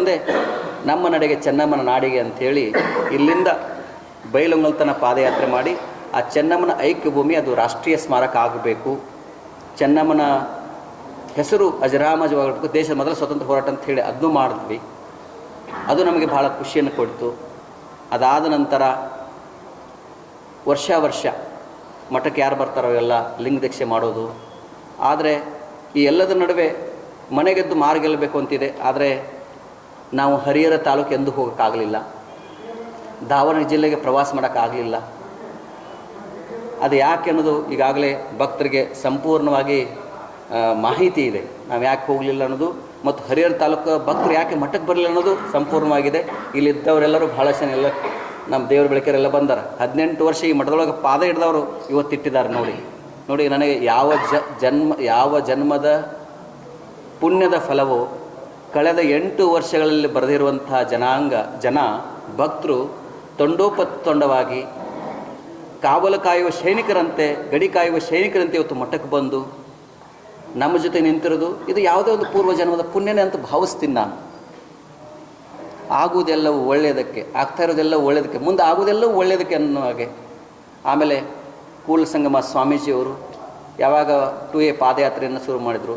ಮುಂದೆ ನಮ್ಮ ನಡೆಗೆ ಚೆನ್ನಮ್ಮನ ನಾಡಿಗೆ ಅಂಥೇಳಿ ಇಲ್ಲಿಂದ ಬೈಲಹೊಂಗಲ ತನಕ ಪಾದಯಾತ್ರೆ ಮಾಡಿ ಆ ಚೆನ್ನಮ್ಮನ ಐಕ್ಯ ಭೂಮಿ ಅದು ರಾಷ್ಟ್ರೀಯ ಸ್ಮಾರಕ ಆಗಬೇಕು, ಚೆನ್ನಮ್ಮನ ಹೆಸರು ಅಜರಾಮರವಾಗಬೇಕು, ದೇಶದ ಮೊದಲ ಸ್ವತಂತ್ರ ಹೋರಾಟ ಅಂತ ಹೇಳಿ ಅದನ್ನು ಮಾಡಿದ್ವಿ. ಅದು ನಮಗೆ ಭಾಳ ಖುಷಿಯನ್ನು ಕೊಡ್ತು. ಅದಾದ ನಂತರ ವರ್ಷ ಮಠಕ್ಕೆ ಯಾರು ಬರ್ತಾರೋ ಎಲ್ಲ ಲಿಂಗ ದೀಕ್ಷೆ ಮಾಡೋದು. ಆದರೆ ಈ ಎಲ್ಲದರ ನಡುವೆ ಮನೆಗೆದ್ದು ಮಾರು ಗೆಲ್ಲಬೇಕು ಅಂತಿದೆ. ಆದರೆ ನಾವು ಹರಿಹರ ತಾಲೂಕು ಎಂದೂ ಹೋಗೋಕ್ಕಾಗಲಿಲ್ಲ, ದಾವಣಗೆರೆ ಜಿಲ್ಲೆಗೆ ಪ್ರವಾಸ ಮಾಡೋಕ್ಕಾಗಲಿಲ್ಲ. ಅದು ಯಾಕೆ ಅನ್ನೋದು ಈಗಾಗಲೇ ಭಕ್ತರಿಗೆ ಸಂಪೂರ್ಣವಾಗಿ ಮಾಹಿತಿ ಇದೆ, ನಾವು ಯಾಕೆ ಹೋಗಲಿಲ್ಲ ಅನ್ನೋದು, ಮತ್ತು ಹರಿಹರ ತಾಲೂಕು ಭಕ್ತರು ಯಾಕೆ ಮಠಕ್ಕೆ ಬರಲಿಲ್ಲ ಅನ್ನೋದು ಸಂಪೂರ್ಣವಾಗಿದೆ. ಇಲ್ಲಿದ್ದವರೆಲ್ಲರೂ ಭಾಳಷ್ಟು ಜನ ಎಲ್ಲ ನಮ್ಮ ದೇವ್ರ ಬೆಳಕರೆಲ್ಲ ಬಂದಾರೆ. 18 ವರ್ಷ ಈ ಮಠದೊಳಗೆ ಪಾದ ಹಿಡಿದವರು ಇವತ್ತಿಟ್ಟಿದ್ದಾರೆ. ನೋಡಿ ನನಗೆ ಯಾವ ಜನ್ಮದ ಪುಣ್ಯದ ಫಲವು ಕಳೆದ 8 ವರ್ಷಗಳಲ್ಲಿ ಬರೆದಿರುವಂಥ ಜನ ಭಕ್ತರು ತೊಂಡೋಪತ್ತೊಂಡವಾಗಿ ಕಾವಲು ಕಾಯುವ ಸೈನಿಕರಂತೆ, ಗಡಿ ಕಾಯುವ ಸೈನಿಕರಂತೆ ಇವತ್ತು ಮಠಕ್ಕೆ ಬಂದು ನಮ್ಮ ಜೊತೆ ನಿಂತಿರೋದು ಇದು ಯಾವುದೇ ಒಂದು ಪೂರ್ವ ಜನ್ಮದ ಪುಣ್ಯನೇ ಅಂತ ಭಾವಿಸ್ತೀನಿ ನಾನು. ಆಗುವುದೆಲ್ಲವೂ ಒಳ್ಳೆಯದಕ್ಕೆ, ಆಗ್ತಾ ಇರೋದೆಲ್ಲ ಒಳ್ಳೆಯದಕ್ಕೆ, ಮುಂದೆ ಆಗುವುದೆಲ್ಲವೂ ಒಳ್ಳೆಯದಕ್ಕೆ ಅನ್ನೋ ಹಾಗೆ. ಆಮೇಲೆ ಕೂಡಲ ಸಂಗಮ ಸ್ವಾಮೀಜಿಯವರು ಯಾವಾಗ 2A ಪಾದಯಾತ್ರೆಯನ್ನು ಶುರು ಮಾಡಿದರು,